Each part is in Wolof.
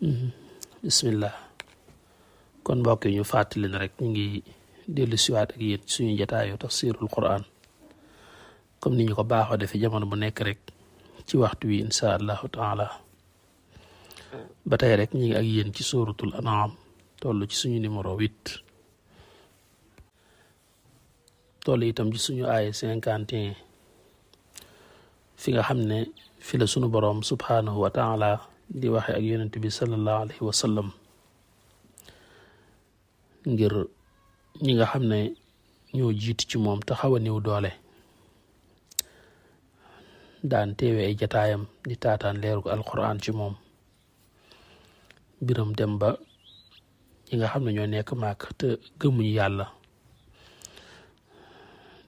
bismillah kon mbokk yi ñu fàttali rek ñu ngi dellu siwaat ak yéen suñu jotaayu tafsirul Qur'an comme ni ñu ko baaxoo defee jamono bu nekk rek ci waxtu wi insha allahu taala ba tey rek ñu ngi ak yéen ci suratul an'am toll ci suñu numéro 8 toll itam ci suñu aaya 51 fi nga xam ne fi la sunu boroom subhanahu wa taala di waxe ak yonent bi sallallahu alayhi wa sallam ngir ñi nga xam ne ñoo jiitu ci moom te xaw a néew doole daan teewe ay jataayam di taataan leeru alquran ci moom biram dem ba ñi nga xam ne ñoo nekk màkk te gëmuñu yàlla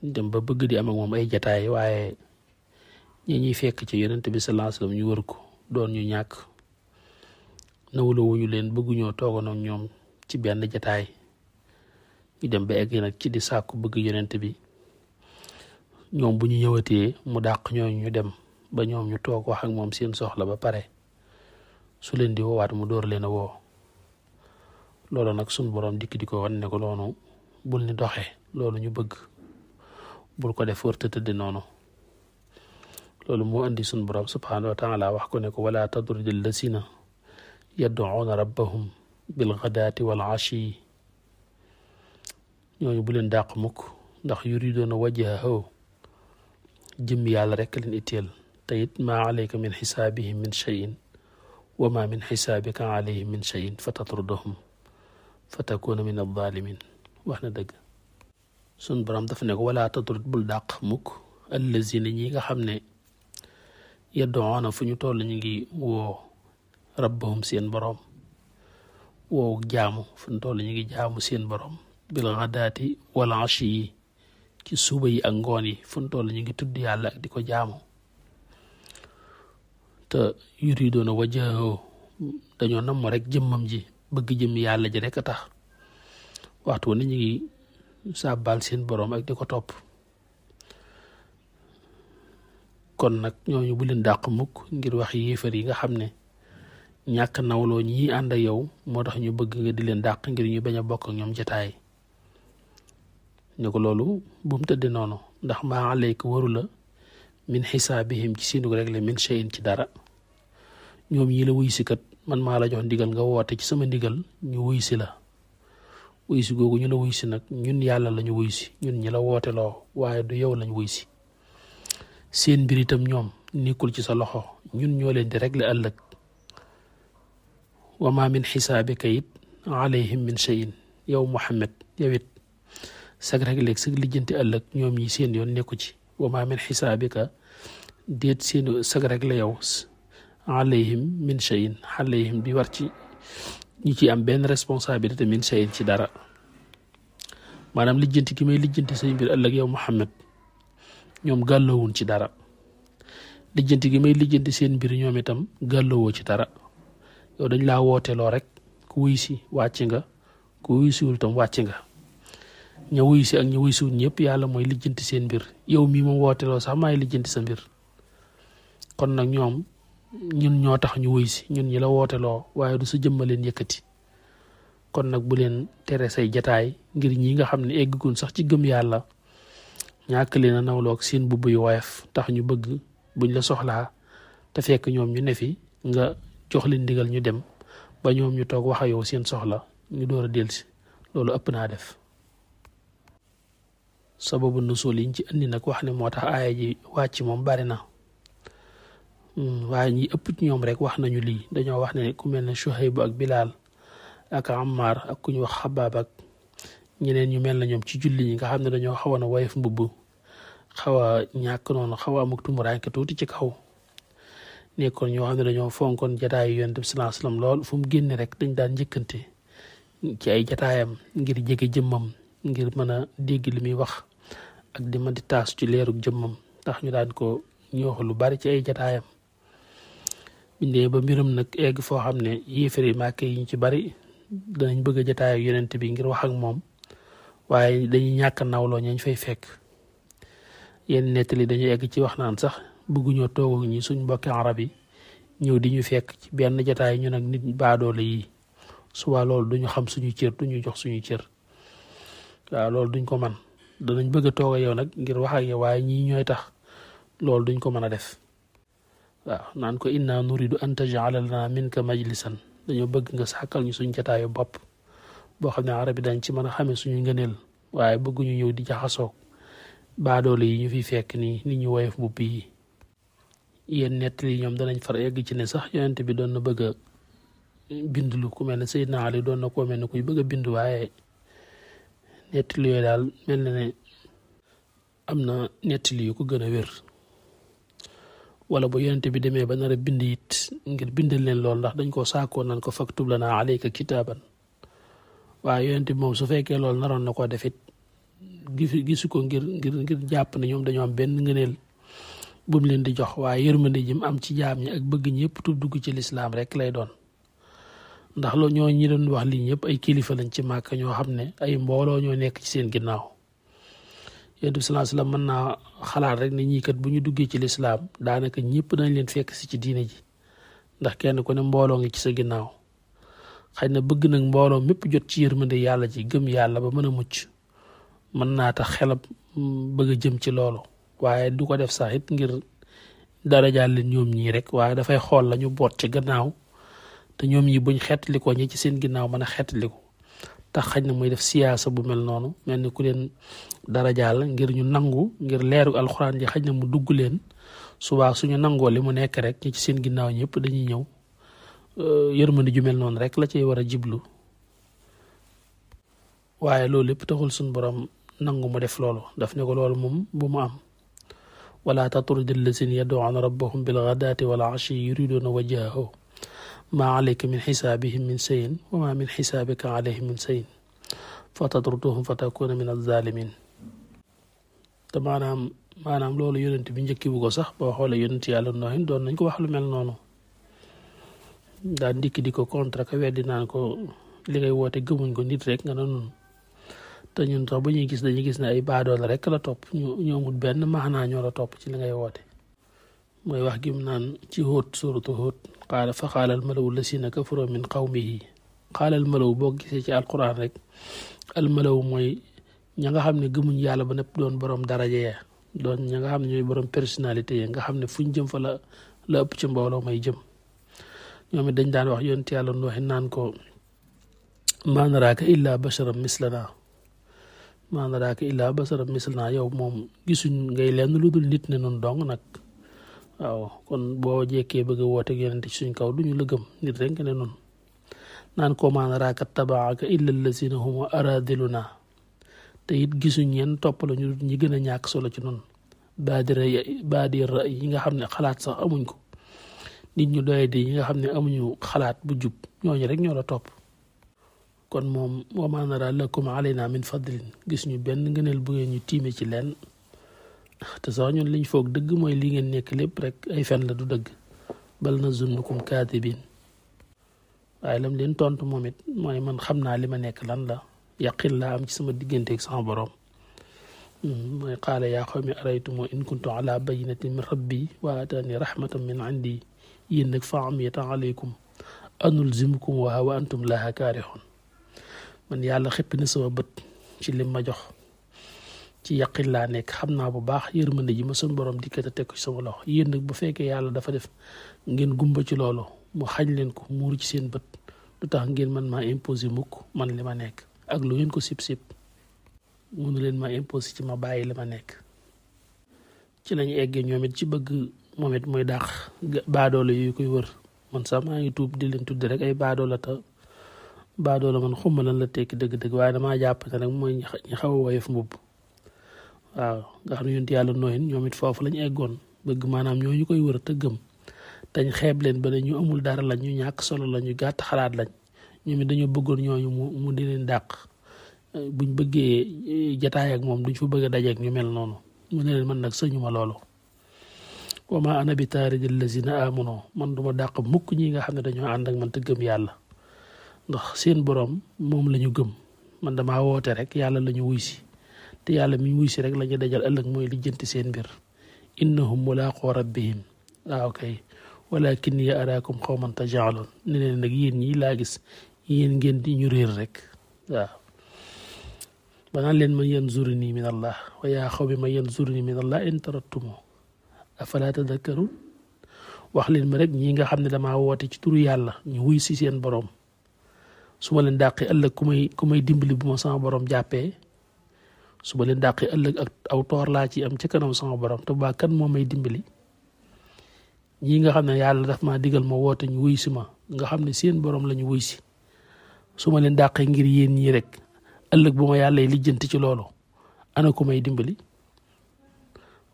dem ba bëgg di am ak moom ay jataay waaye ñi ñuy fekk ci yonent bi sallallahu alayhi wa sallam ñu wër ko doon ñu ñàkk nawlawuñu leen bëgguñoo toogoon ak ñoom ci benn jataay ñu dem ba egg nag ci di sàkku bëgg yonent bi ñoom bu ñu ñëwatee mu dàq ñooñu ñu dem ba ñoom ñu toog wax ak moom seen soxla ba pare su leen di woowaat mu door leen a woo loolu nag sun borom dikk di ko wan ne ko loolu bul ni doxe loolu ñu bëgg bul ko def wërta tëdd noonu loolu moo andi sun borom subhanahu wa taala wax ko ne ko wala tadrudi allasina yad'una rabbahum bil ghadati wal ashi ñooñu bu leen dàq mukk ndax yuriduna wajhahu jëm yàlla rek leen itteel te it maa alayka min xisaabihim min cheyin wa ma min xisaabika alayhim min cheyin fa tatrudahum fa takuna min alzalimin wax na dëgg sun borom dafa ne ko wala tatrud bul dàq mukk allazina ñi nga xam ne yad'una fu ñu toll ñu ngi woo rabbahum seen borom woo jaamu fu ñu toll ñu ngi jaamu seen borom bil ghadaati wal ashi yi ci suba yi ak ngoon yi fu ñu toll ñu ngi tudd yàlla ak di ko jaamu te yuridoona wajhahu dañoo namm rek jëmmam ji bëgg jëmmi yàlla ji rek a tax waxtu woon ñu ngi sàbbaal seen borom ak di ko topp kon nag ñooñu bu leen dàq mukk ngir wax yéefar yi nga xam ne ñàkk nawloo ñi ànd ak yow moo tax ñu bëgg nga di leen dàq ngir ñu bañ a bokk ak ñoom jataay ne ko loolu bu mu tëddee noonu ndax maa alayka waru la min xisaabihim ci seenu rek la min cheyin ci dara ñoom ñi la wuy si kat man maa la jox ndigal nga woote ci sama ndigal ñu wuy si la wuy si googu ñu la wuy si nag ñun yàlla lañu wuy si ñun ñi la woote loo waaye du yow lañ wuy si seen mbir itam ñoom nekkul ci sa loxo ñun ñoo leen di régler ëllëg wa ma min xisaabika it alayhim min cheyin yow Muhammad yow it sag régler sag lijjanti ëllëg ñoom ñi seen yoon nekku ci wa ma min xisaabika déet seen sag régler yow alayhim min cheyin alayhim di war ci ñi ci am benn responsabilité min cheyin ci dara maanaam lijjanti gi may lijjanti say mbir ëllëg yow Muhammad ñoom gàlloowuñ ci dara lijjanti gi may lijjanti seen mbir ñoom itam gàlloowoo ci dara yow dañ laa wooteloo rek ku wuy si wàcc nga ku wuy siwul tam wàcc nga ña wuy si ak ña wuy siwul ñëpp yàlla mooy lijjanti seen mbir yow mii moom wooteloo sax maay lijjanti sa mbir kon nag ñoom ñun ñoo tax ñu wuy si ñun ñi la wooteloo waaye du sa jëmmaleen yëkkati kon nag bu leen tere say jataay ngir ñi nga xam ne egguñ sax ci gëm yàlla ñàkk leen a nawloog seen bubb yu woyof tax ñu bëgg buñ la soxlaa te fekk ñoom ñu ne fi nga jox leen ndigal ñu dem ba ñoom ñu toog wax ak yow seen soxla ñu door a dellusi loolu ëpp naa def sababu nusul yiñ ci indi nag wax ne moo tax aaya ji wàcc moom bari na waaye ñi ëpp ci ñoom rek wax nañu lii dañoo wax ne ku mel ne Shuhayb ak Bilal ak Ammar ak ku ñu wax Xabaab ak ñeneen ñu mel na ñoom ci julli ñi nga xam ne dañoo xawoon a woyof mbubb xaw a ñàkk noonu xaw a amuk tumuraanke tuuti ci kaw nekkoon ñoo xam ne dañoo fonkoon jataayu Yonent bi sallallahu alayhi wasallam lool fu mu génne rek dañ daan njëkkante ci ay jataayam ngir jege jëmmam ngir mën a dégg li muy wax ak di mën di taasu ci leerug jëmmam tax ñu daan ko ñoox lu bari ci ay jataayam bindee ba mbirum nag egg foo xam ne yéefari Màkka yi ñu ci bari danañ bëgg a jataayu Yonent bi ngir wax ak moom waaye dañuy ñàkk nawloo ñañ fay fekk yenn nettali dañuy egg ci wax naan sax bëgguñoo toog ak ñi suñ mbokki arab yi ñëw di ñu fekk ci benn jataay ñu nag nit baadoole yi suba loolu duñu xam suñu cër duñu jox suñu cër waaw loolu duñ ko man danañ bëgg a toog ak yow nag ngir wax ak yow waaye ñii ñooy tax loolu duñ ko mën a def waaw naan ko inna nuridu an taj'ala lana minka majlisan dañoo bëgg nga sàkkal ñu suñ jataayu bopp boo xam ne arabi dañ ci mën a xamee suñu ngëneel waaye bëgguñu ñëw di jaxasoog baadoole yi ñu fi fekk nii nit ñu woyof mbubb yi yéen nettali ñoom danañ far egg ci ne sax yonent bi doon na bëgg a bindlu ku mel ne Seydina Ali doon na koo mel ne kuy bëgg a bindu waaye nettali yooyu daal mel na ne am na nettali yu ko gën a wér wala bu yonent bi demee ba nar a bind it ngir bindal leen lool ndax dañ koo saakoo nan ko faktub lana alayka kitaaban waaye yonent bi moom su fekkee loolu naroon na koo def it gisu ko ngir jàpp ne ñoom dañoo am benn ngëneel bu mu leen di jox waaye yërmande ji mu am ci jaam ñi ak bëgg ñëpp tub dugg ci lislaam rek lay doon ndax loolu ñoo ñi doon wax lii ñëpp ay kilifa lañ ci màkk ñoo xam ne ay mbooloo ñoo nekk ci seen ginnaaw yonent bi sallallahu alayhi wasallam mën naa xalaat rek ne ñii kat bu ñu duggee ci lislaam daanaka ñëpp dañ leen fekk si ci diine ji ndax kenn ku ne mbooloo ngi ci sa ginnaaw xëy na bëgg nag mbooloo mépp jot ci yërmande yàlla ji gëm yàlla ba mën a mucc mën naa tax xelam bëgg a jëm ci loolu waaye du ko def sax it ngir darajaal leen ñoom ñii rek waaye dafay xool la ñu boot ci gannaaw te ñoom ñi buñ xettalikoo ñi ci seen ginnaaw mën a xettaliku tax xañ na muy def siyaasa bu mel noonu mel ni ku leen darajaal ngir ñu nangu ngir leeru alxuraan ji xañ na mu dugg leen subaa suñu nangoo li mu nekk rek ñi ci seen ginnaaw ñëpp dañuy ñëw yërmandi ju mel noonu rek la cay war a jiblu waaye loolu lépp taxul suñ borom nangu mu def loolu daf ne ko loolu moom bu mu am wala tatrudi allazina yad'una rabbahum bilghadaati wal ashi yuriduna wajhahu ma alayka min xisaabihim min sayin wa ma min xisaabika alayhim min sayin fa tatruduhum fa takuna min az-zalimin te maanaam loolu yonent bi njëkki bu ko sax boo xoolee yonent yàlla noohin doon nañ ko wax lu mel noonu daan ndikki di ko contre ka weddi naan ko li ngay woote gëmuñ ko nit rek nga ne noonu te ñun sax bu ñuy gis dañuy gis ne ay baadool rek la topp ñu amul benn maanaa ñoo la topp ci li ngay woote mooy wax gi mu naan ci Hóot suratu Hóot fa qaala al malawu lasina kafaru min qawmihi qaala al malawu boo gisee ci alquran rek al malawu mooy ña nga xam ne gëmuñ yàlla ba nepp doon borom daraja ya doon ña nga xam ne ñooy borom personnalité ya nga xam ne fuñ jëm fa la ëpp ci mbooloo may jëm ñoom it dañ daan wax yonent yàlla Nuuh naan ko maa naraaka illaa basharan mislana yow moom gisuñ ngay lenn lu dul nit ne noonu dong nag waaw kon boo jekkee bëgg a woote yonent ci suñ kaw duñu la gëm nit rek ne noonu naan ko maa naraaka tabaaka illa allazina hum aradiluna te it gisuñ yenn topp la ñu ñi gën a ñàkk solo ci noonu baadi ra yi nga xam ne xalaat sax amuñ ko nit ñu doye di yi nga xam ne amuñu xalaat bu jub ñooñu rek ñoo la topp kon moom wa maa naraa lakum alayna min fadlin gis ñu benn ngëneel bu ngeen ñu tiime ci leen te sax ñun liñ foog dëgg mooy li ngeen nekk lépp rek ay fen la du dëgg bal nazunnukum kaadibin waaye lam leen tontu moom it mooy man xam naa li ma nekk lan la yaqin laa am ci sama diggante ak sama borom mooy qaala yaa qawmi araytum in kuntu ala bayinatin min rabbi wa atani rahmatan min indi yéen nag fa amiyatan alaykum anulzimukum wa antum laha kaarihun man yàlla xëppi na sama bët ci lim ma jox ci yaqin laa nekk xam naa bu baax yërmande ji ma sun borom dikkate teg ko ci sama loxo yéen nag bu fekkee yàlla dafa def ngeen gumba ci loolu mu xañ leen ko muur ci seen bët lu tax ngeen man maa imposé mukk man li ma nekk ak lu ngeen ko sib-sib mënu leen ma imposé ci ma bàyyi li ma nekk ci lañu eggee ñoom it ci bëgg moom it mooy dàq baadoola yu koy wër man sax maa ngi tuub di leen tudde rek ay baadoola te baadoola man xumma lan la tekki dëgg-dëgg waaye damaa jàpp ne rek mooy ñi xaw a woyof mbubb waaw nga xam ne yonent yàlla nooyin ñoom it foofu lañu eggoon bëgg maanaam ñoo ñu koy wër te gëm dañ xeeb leen ba ne ñu amul dara lañ ñu ñàkk solo lañ ñu gàtt xalaat lañ ñoom it dañoo bëggoon ñooñu mu di leen dàq buñ bëggee jataay ak moom duñ fa bëgg a dajeek ñu mel noonu mu ne leen man nag sëñu ma loolu wa ma ana bi taaridil lazina aamanu man duma dàq mukk ñi nga xam ne dañoo ànd ak man te gëm yàlla ndax seen borom moom la ñu gëm man damaa woote rek yàlla la ñu wuy si te yàlla mi wuy si rek la ñu dajal ëllëg mooy lijjanti seen mbir innahum mulaaqoo rabbihim waaw kay walakinni araakum qawman tajhalun ne leen nag yéen ñii laa gis yéen ngeen di ñu réer rek waaw banaan leen man yanzuruni min allah wa yaa xawmi man yanzuruni min allah in tarattumu afala tadakkarun wax leen ma rek ñi nga xam ne damaa woote ci turu yàlla ñu wuy si seen borom su ma leen dàqee ëllëg ku may dimbali bu ma sama borom jàppee su ma leen dàqee ëllëg ak aw toor laa ci am ca kanam sama borom te baa kan moo may dimbali ñii nga xam ne yàlla daf maa digal ma woote ñu wuy si ma nga xam ne seen borom la ñu wuy si su ma leen dàqee ngir yéen ñii rek ëllëg bu ma yàlla lijjanti ci loolu ana ku may dimbali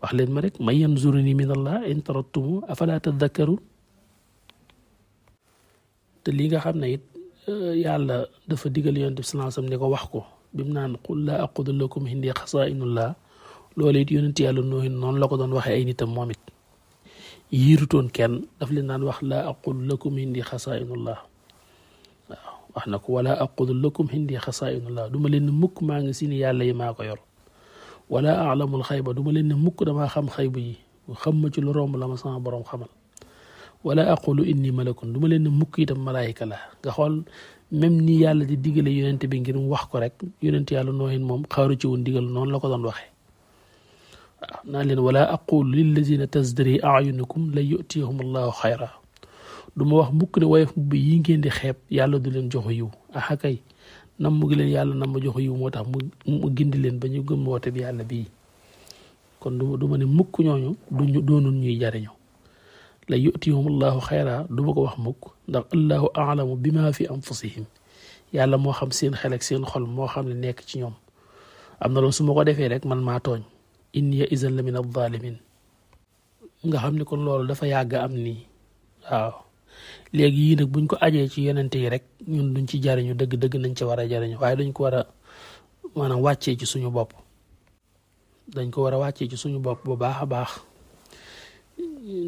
wax leen ma rek man yanzuruni min allah in tarattumu afala tadakkarun te li nga xam ne it yàlla dafa digal yonent bi sallallahu alayhi wasallam ne ko wax ko bi mu naan qul laa aqulu lakum indi xasaa'inullah loolu it yonent yàlla noonu la ko doon waxee ay nitam moom it yiirutoon kenn daf leen daan wax laa aqulu lakum indi xasaa'inullah waaw wax na ko wala aqulu lakum indi xasaa'inullah du ma leen ne mukk maa ngi si ni yàlla yi maa ko yor wala a'lamul xayba du ma leen ne mukk damaa xam xayba yi xam ma ci lu romb la ma sama borom xamal wala aqulu inni malakun du ma leen ne mukk itam malaayika la nga xool même ni yàlla di digale yonent bi ngir mu wax ko rek yonent yàlla noohin moom xaaru ci woon digal noonu la ko doon waxee waaw naa leen wala aqulu lillazina tazdari a'yunukum la yu'tihum allahu xayra du ma wax mukk ne woyof mbubb yi ngeen di xeeb yàlla du leen jox yiw aha kay nam mu ngi leen yàlla nam ma jox yiw moo tax mu gindi leen ba ñu gëm woote bi yàlla bii kon du ma ne mukk ñooñu duñu doonun ñuy jariñu la yu'tihum allahu xayra du ma ko wax mukk ndax allahu a'lamu bima fi anfusihim yàlla moo xam seen xel ak seen xol moo xam ne nekk ci ñoom am na loolu su ma ko defee rek man maa tooñ inni izan la min adh-dhalimin nga xam ne kon loolu dafa yàgg am nii waaw léegi yii nag buñ ko ajee ci yonente yi rek ñun duñ ci jariñu dëgg-dëgg nañ ci war a jariñu waaye dañ ko war a maanaam wàccee ci suñu bopp dañ ko war a wàccee ci suñu bopp bu baax a baax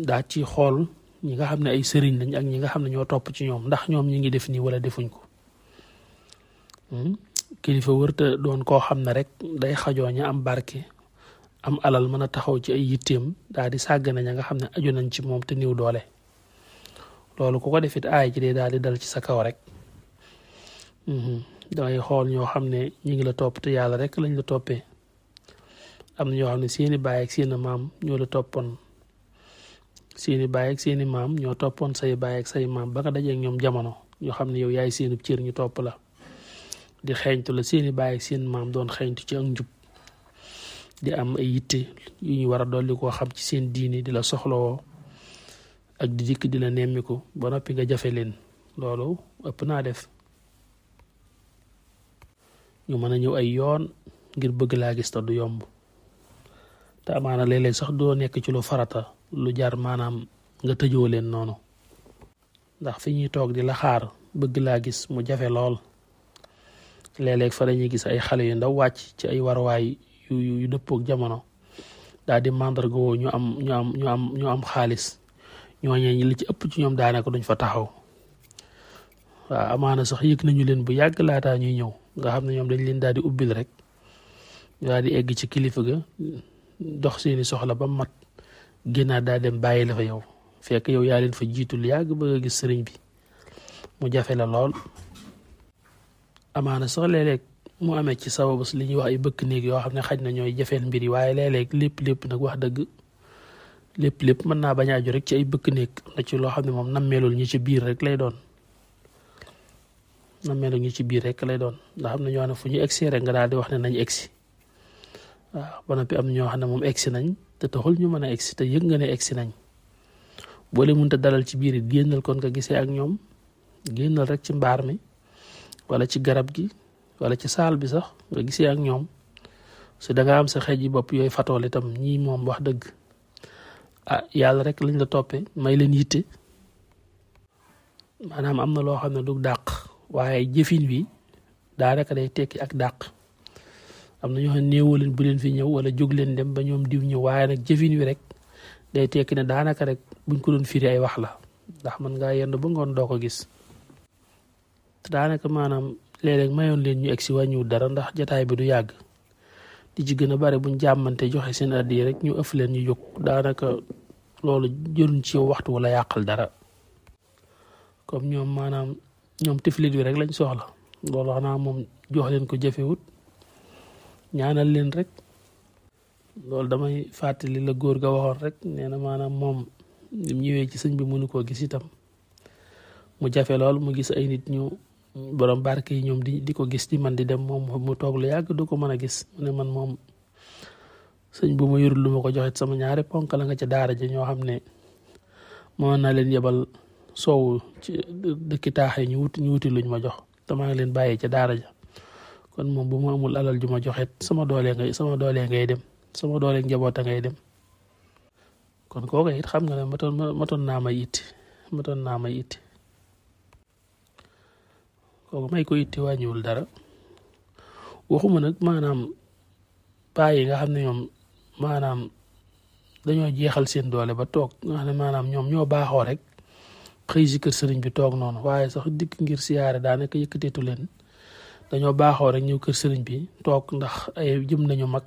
daa ci xool ñi nga xam ne ay sëriñ lañ ak ñi nga xam ne ñoo topp ci ñoom ndax ñoom ñi ngi def nii wala defuñ ko kilifa wërta doon koo xam ne rek day xajoo ña am barke am alal mën a taxaw ci ay yitteem daal di sàggane ña nga xam ne aju nañ ci moom te néew doole loolu ku ko defit aay ci dee daal di dal ci sa kaw rek dangay xool ñoo xam ne ñi ngi la topp te yàlla rek lañ la toppee am na ñoo xam ne seeni baay ak seeni maam ñoo la toppoon seeni baay ak seeni maam ñoo toppoon say baay ak say maam ba nga dajeek ñoom jamono ñoo xam ne yow yaay seenub cër ñu topp la di xeeñtu la seeni baay ak seen maam doon xeeñtu ci ak njub di am ay yitte yu ñu war a dolli koo xam ci seen diini di la soxlawoo ak di dikk di la nemmiku ba noppi nga jafe leen loolu ëpp naa def ñu mën a ñëw ay yoon ngir bëgg laa gis te du yomb te amaana léeg-léeg sax doo nekk ci lu farata lu jar maanaam nga tëjoo leen noonu ndax fi ñuy toog di la xaar bëgg laa gis mu jafe lool léeg-léeg fa dañuy gis ay xale yu ndaw wàcc ci ay warwaay yu dëppook jamono daal di màndarga woo ñu am xaalis ñooñee ñi li ci ëpp ci ñoom daanaka duñ fa taxaw waaw amaana sax yëg nañu leen bu yàgg laataa ñuy ñëw nga xam ne ñoom dañ leen daal di ubbil rek daal di egg ci kilifa ga dox seeni soxla ba mat génnaat daal dem bàyyi la fa yow fekk yow yaa leen fa jiitul yàgg ba nga gis sëriñ bi mu jafe la lool amaana sax léeg-léeg mu amee ci sababu li ñuy wax ay bëkk néeg yoo xam ne xaj na ñooy jafeel mbir yi waaye léeg-léeg lépp nag wax dëgg lépp mën naa bañ a aju rek ci ay bëkk néeg na ci loo xam ne moom nammeelul ñi ci biir rek lay doon nammeelul ñi ci biir rek lay doon ndax am na ñoo xam ne fu ñu egsi rek nga daal di wax ne nañ egsi waaw ba noppi am ñoo xam ne moom egsi nañ te taxul ñu mën a egsi te yëg nga ne egsi nañ boo leen mënta dalal ci biir it génnal kon nga gisee ak ñoom génnal rek ci mbaar mi wala ci garab gi wala ci saal bi sax nga gisee ak ñoom su da nga am sa xeej yi bopp yooyu fatool itam ñii moom wax dëgg yàlla rek lañ la toppee may leen yitte maanaam am na loo xam ne du dàq waaye jëfin wi daanaka day tekki ak dàq am na ñoo xam ne néewoo leen bu leen fi ñëw wala jóg leen dem ba ñoom diw ñëw waaye nag jëfin wi rek day tekki ne daanaka rek buñ ko doon firi ay wax la ndax man ngaa yendu ba ngoon doo ko gis daanaka maanaam léeg-léeg mayoon leen ñu egsi wàññiwul dara ndax jataay bi du yàgg di ci gën a bare buñ jàmmante joxe seen addiya rek ñu ëff leen ñu jóg daanaka loolu jëruñ ci yow waxtu wala yàqal dara comme ñoom maanaam ñoom tiflit bi rek lañ soxla loolu xanaa moom jox leen ko jëfewut ñaanal leen rek loolu damay fàttali la góor ga waxoon rek nee na maanaam moom nim ñëwee ci sëñ bi mënu koo gis itam mu jafe lool mu gis ay nit ñu borom barke yi ñoom di ko gis di man di dem moom mu toog lu yàgg du ko mën a gis mu ne man moom sëñ bu ma yorul lu ma ko joxit sama ñaari ponk la nga ca daara ja ñoo xam ne moo naa leen yebal soow ci dëkki taaxee ñu wuti luñ ma jox te maa ngi leen bàyyee ca daara ja kon moom bu ma amul alal ju ma joxet sama doole ngay dem sama doole njaboota ngay dem kon kooku it xam nga ne matoon naa may itti kooku may ko itti wàññiwul dara waxuma nag maanaam paa yi nga xam ne ñoom maanaam dañoo jeexal seen doole ba toog nga xam ne maanaam ñoom ñoo baaxoo rek xëy si kër sëriñ bi toog noonu waaye sax dikk ngir siyaare daanaka yëkkateetu leen dañoo baaxoo rek ñëw kër sëriñ bi toog ndax ay jëm nañu mag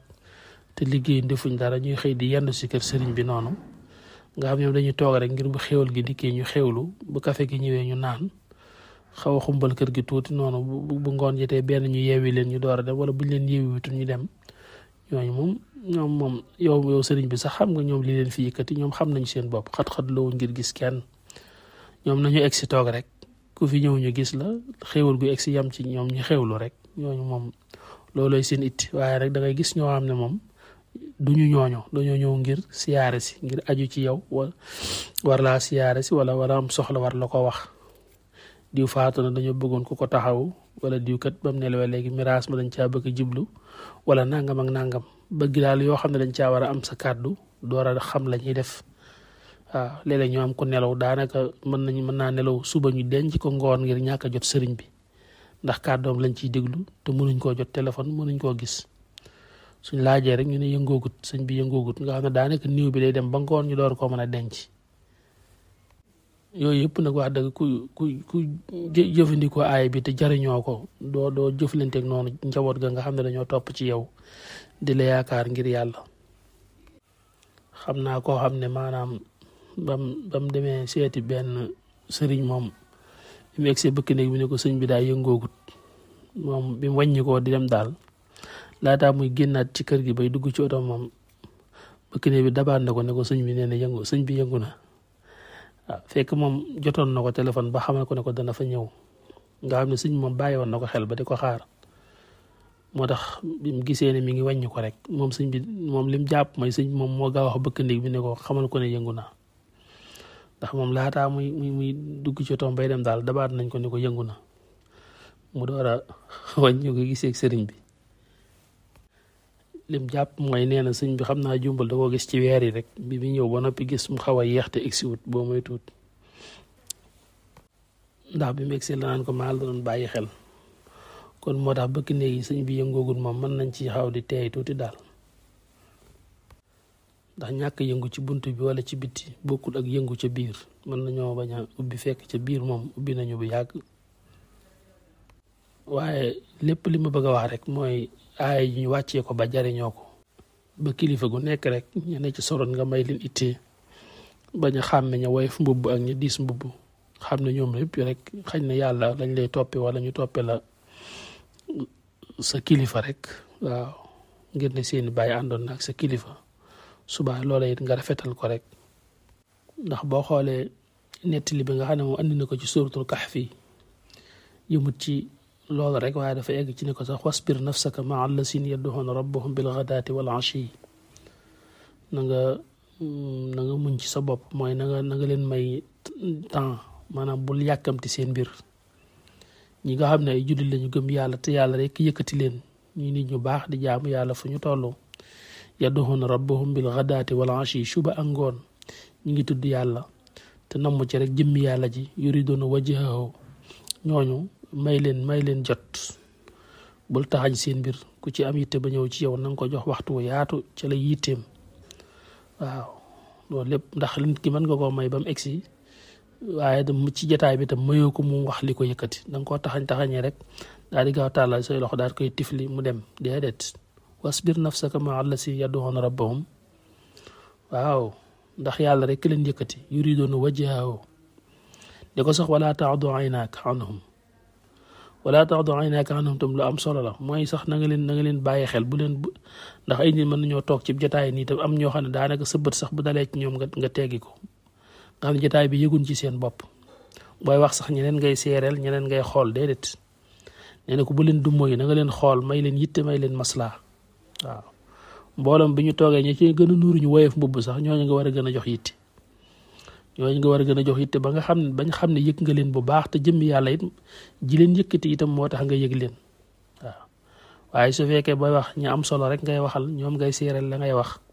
te liggéey defuñ dara ñuy xëy di yendu si kër sëriñ bi noonu nga xam ñoom dañuy toog rek ngir bu xéwal gi dikkee ñu xewlu bu kafe gi ñëwee ñu naan xaw a xumbal kër gi tuuti noonu bu ngoon jotee benn ñu yeewi leen ñu door a dem wala buñ leen yeewi witul ñu dem ñooñu moom ñoom moom yow sëriñ bi sax xam nga ñoom li leen fi yëkkati ñoom xam nañ seen bopp xat-xat lowuñ ngir gis kenn ñoom nañu egsi toog rek ku fi ñëw ñu gis la xéwal gu egsi yam ci ñoom ñu xewlu rek ñooñu moom loolooy seen itti waaye rek da ngay gis ñoo xam ne moom duñu ñooño dañoo ñëw ngir siyaare si ngir aju ci yow war laa siyaare si wala war a am soxla war la ko wax diw faatu na dañoo bëggoon ku ko taxaw wala diw kat ba mu nelawee léegi miraas ma dañ caa bëgg a jiblu wala nangam ak nangam bëgg daal yoo xam ne dañ caa war a am sa kàddu door a xam la ñuy def waaw léeg-léeg ñoo am ko nelaw daanaka mën naa nelaw suba ñu denc ko ngoon ngir ñàkk a jot sëriñ bi ndax kàddoom lañ ciy déglu te mënuñ koo jot téléphone mënuñ koo gis suñ laajee rek ñu ne yëngoogut sëñ bi yëngoogut nga xam ne daanaka niiw bi day dem ba ngoon ñu door koo mën a denc yooyu yëpp nag wax dëgg ku jëfandikoo aay bi te jariñoo ko doo jëflanteeg noonu njaboot ga nga xam ne dañoo topp ci yow di la yaakaar ngir yàlla xam naa koo xam ne maanaam bam demee seeti benn sëriñ moom bi mu egsee bëkk néeg bi ne ko sëñ bi daal yëngoogut moom bi mu wàññi koo di dem daal laataa muy génnaat ci kër gi bay dugg ci oto moom bëkk néeg bi dabaat na ko ne ko sëñ bi nee na sëñ bi yëngu na waaw fekk moom jotoon na ko téléphone ba xamal ko ne ko dana fa ñëw nga xam ne sëñ moom bàyyi woon na ko xel ba di ko xaar moo tax bi mu gisee ne mi ngi wàññi ko rek moom sëñ bi moom lim jàpp mooy sëñ moom moo gaaw wax bëkk néeg bi ne ko xamal ko ne yëngu na ndax moom laataa muy dugg ci otoom bay dem daal dabaat nañ ko ne ko yëngu na mu door a wàññi ko gisee ak sëriñ bi lim jàpp mooy nee na sëñ bi xam naa jumbal da koo gis ci weer yi rek bi mu ñëw ba noppi gis mu xaw a yeex te egsi wut boo muy tuut ndax bi mu egsi la naan ko maal da doon bàyyi xel kon moo tax bëkk néegi sëñ bi yëngoogul moom mën nañ ci xaw di teey tuuti daal ndax ñàkk yëngu ci bunt bi wala ci bitti bokkul ak yëngu ca biir mën nañoo bañ a ubbi fekk ca biir moom ubbi nañu bu yàgg waaye lépp li ma bëgg a wax rek mooy aay yi ñu wàccee ko ba jariñoo ko ba kilifa gu nekk rek ñu ne ci soroon nga may leen ittee bañ a xàmme ña woyof mbubb ak ña diis mbubb xam ne ñoom lépp rek xañ na yàlla lañ lay toppe wala ñu toppe la sa kilifa rek waaw ngir ne seeni bàyyi àndoon na ak sa kilifa suba loola it nga rafetal ko rek ndax boo xoolee nettali bi nga xam ne moom andi na ko ci suratul kahfi yëmut ci loolu rek waaye dafa egg ci ne ko sax wasbir nafsaka maa allaziina yad'uuna rabbahum bil ghadaati wal ashi na nga muñ ci sa bopp mooy na nga leen may temps maanaam bul yàkkamti seen mbir ñi nga xam ne ay jullit lañu gëm yàlla te yàlla rek yëkkati leen ñu nit ñu baax di jaamu yàlla fu ñu toll yad'uuna rabbahum bil ghadaati wal ashi suba ak ngoon ñu ngi tudd yàlla te namm ci rek jëmmi yàlla ji yuriduuna wajhahu ñooñu may leen jot bul taxañ seen mbir ku ci am yitte ba ñëw ci yow na nga ko jox waxtu wu yaatu ci la yitteem waaw loolu lépp ndax nit ki mën nga koo may ba mu egsi waaye ci jotaay bi tam mayoo ko mu wax li ko yëkkati da nga koo taxañee rek daal di gaaw tàllal say loxo daal koy tifli mu dem déedéet wasbir nafsaka maa allaziina yad'uuna rabbahum waaw ndax yàlla rek leen yëkkati yuriduuna wajhahu di ko sax wala taadu aynaaka anhum tam lu am solo la mooy sax na nga leen bàyyi xel bu leen ndax ay nit mën nañoo toog ci jotaay nii tam am ñoo xam ne daanaka sa bët sax bu dalee ci ñoom nga teggi ko nga xam ne jotaay bi yëguñ ci seen bopp booy wax sax ñeneen ngay seereel ñeneen ngay xool déedéet nee na ko bu leen dummo yi na nga leen xool may leen yitte may leen maslaa waaw mbooloom bi ñu toogee ñi ci gën a nuuru ñu woyof mbubb sax ñooñu nga war a gën a jox yitte ba nga xam ne bañ xam ne yëg nga leen bu baax te jëmmi yàlla it ji leen yëkkati itam moo tax nga yëg leen waaw waaye su fekkee booy wax ña am solo rek ngay waxal ñoom ngay séeral la ngay wax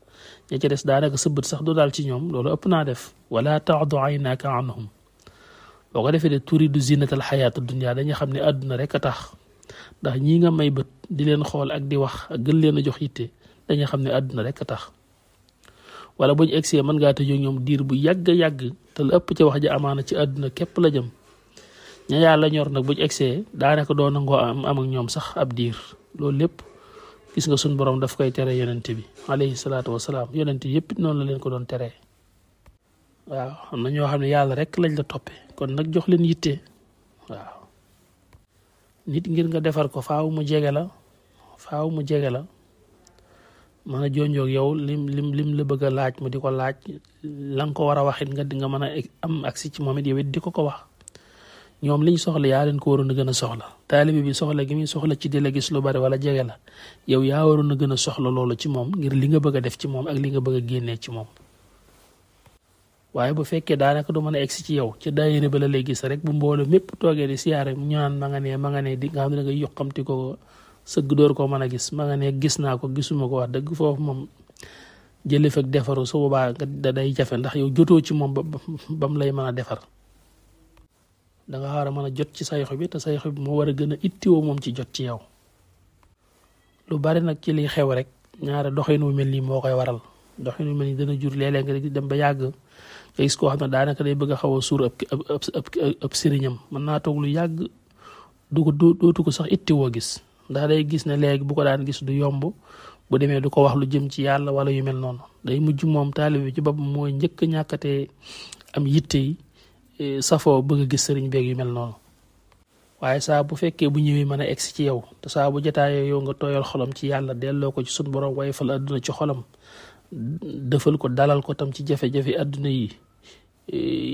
ña ci des daanaka sëbët sax du daal ci ñoom loolu ëpp naa def wala taadu aynaaka anhum boo ko defee de turidu zinatal xayaat dunya dañuy xam ne àdduna rek a tax ndax ñii nga may bët di leen xool ak di wax ak gën leen a jox yitte dañuy xam ne àdduna rek a tax wala buñ egsee mën ngaa tëjoo ñoom diir bu yàgg te lu ëpp ci wax ji amaana ci àdduna képp la jëm ña yàlla ñor nag buñ egsee daanaka doo nangoo am ak ñoom sax ab diir loolu lépp gis nga suñ borom daf koy tere yonent bi alayhi salaatu wasalaam yonent yëpp noonu la leen ko doon teree waaw am na ñoo xam ne yàlla rek lañ la toppee kon nag jox leen yitte waaw nit ngir nga defar ko faaw mu jege la mën a jonjoog yow lim la bëgg a laaj mu di ko laaj la nga ko war a waxit nga di nga mën a am agsi ci moom it yow it di ko wax ñoom liñ soxla yaa leen ko waroon a gën a soxla taalibe bi soxla gi muy soxla ci di la gis lu bari wala jege la yow yaa waroon a gën a soxla loolu ci moom ngir li nga bëgg a def ci moom ak li nga bëgg a génnee ci moom waaye bu fekkee daanaka du mën a egsi ci yow ci daayira ba la lay gis rek bu mbooloo mépp toogee di siyaare ñu naan ma nga ne di nga xam ne da nga yoqamti ko sëgg door koo mën a gis ma nga ne gis naa ko gisuma ko wax dëgg foofu moom jële fekk defaru su boobaa da day jafe ndax yow jotoo ci moom ba mu lay mën a defar da nga war a mën a jot ci sayxu bi te sayxu bi moo war a gën a ittiwoo moom ci jot ci yow lu bari nag ci liy xew rek ñaare doxin wu mel nii moo koy waral doxin wu mel nii dana jur léeg-léeg nga di dem ba yàgg nga gis koo xam ne daanaka day bëgg a xaw a suur ab sëriñam mën naa toog lu yàgg dootu ko sax ittiwoo gis ndax day gis ne léegi bu ko daan gis du yomb bu demee du ko wax lu jëm ci yàlla wala yu mel noonu day mujj moom taalibe bi ci boppam mooy njëkk ñàkkatee am yitte yi safoo bëgg a gis sëriñ beeg yu mel noonu waaye saa bu fekkee bu ñëwee mën a egsi ci yow te saa bu jotaayoo yow nga tooyal xolam ci yàlla delloo ko ci sun borom waaye fal àdduna ci xolam defal ko dalal ko tam ci jafe-jafe àdduna yi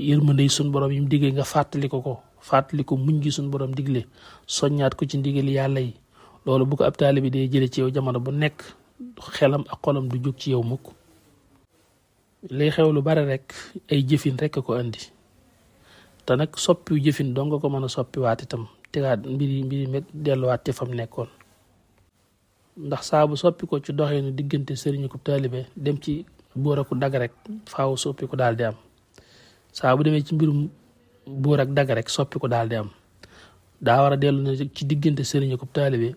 yërmande yi sun borom yi mu diggee nga fàttali ko muñ gi sun borom digle soññaat ko ci ndigali yàlla yi loolu bu ko ab taalibe bi dee jële ci yow jamono bu nekk xelam ak xolam du jóg ci yow mukk liy xew lu bari rek ay jëfin rek ko andi te nag soppi jëfin doo nga ko mën a soppiwaat itam tegaat mbiri met delluwaat ci fam nekkoon ndax saa bu soppi ko ci doxeenu diggante sëriñ ko taalibe dem ci buur ak dag rek faaw soppi ko daal di am saa bu demee ci mbirum buur ak dag rek soppi ko daal di am daa war a dellu na ci diggante sëriñ ko taalibe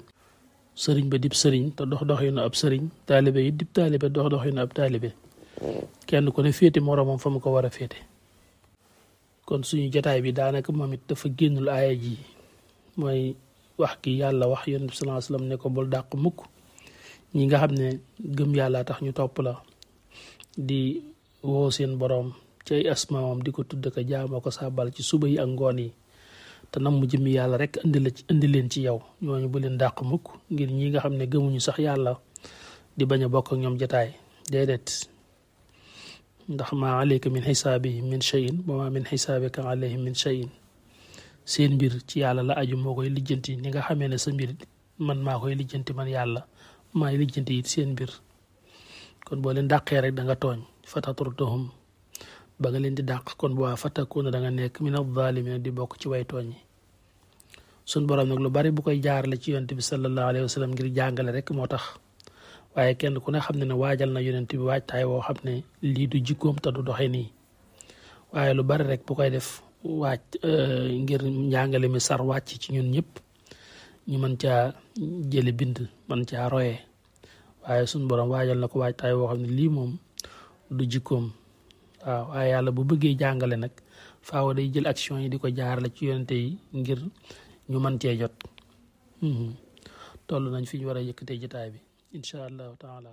sëriñ ba dib sëriñ te doxinu ab sëriñ taalibe yi dib taalibe doxinu ab taalibe kenn ku ne féete moroomam fa mu ko war a féete kon suñu jotaay bi daanaka moom it dafa génnul aaya ji mooy wax gi yàlla wax yonent bi sallallahu alayhi wasallam ne ko bul dàq mukk ñi nga xam ne gëm yàlla tax ñu topp la di woo seen boroom ci ay asmaamam di ko tudd ko jaamoo ko sàbbal ci suba yi ak ngoon yi te nam mu jëmmi yàlla rek indi leen ci yow ñooñu bu leen dàq mukk ngir ñi nga xam ne gëmuñu sax yàlla di bañ a bokk ak ñoom jotaay déedéet ndax maa alayka min xisaabihim min shay'in wa maa min xisaabika alayhim min shay'in seen mbir ci yàlla la aju moo koy lijjanti ni nga xamee ne sa mbir man maa koy lijjanti man yàlla maay lijjanti it seen mbir kon boo leen dàqee rek da nga tooñ fatatrutahum ba nga leen di dàq kon bu waa fatakuuna da nga nekk min az-zaalimiin di bokk ci way tooñ yi sun borom nag lu bari bu koy jaarale ci yonent bi sallallahu alayhi wa sallam ngir jàngale rek moo tax waaye kenn ku ne xam ne waajal na yonent bi waajtaay woo xam ne lii du jikkoom te du doxe nii waaye lu bari rek bu koy def waaj ngir njàngale mi sar wàcc ci ñun ñëpp ñu mën caa jële bind mën caa royee waaye suñ borom waajal na ko waajtaay woo xam ne lii moom du jikkoom waaw waaye yàlla bu bëggee jàngale nag faaw day jël action yi di ko jaarale ci yonente yi ngir ñu mën cee jot toll nañ fi ñu war a yëkkatee jotaay bi incha allahu taala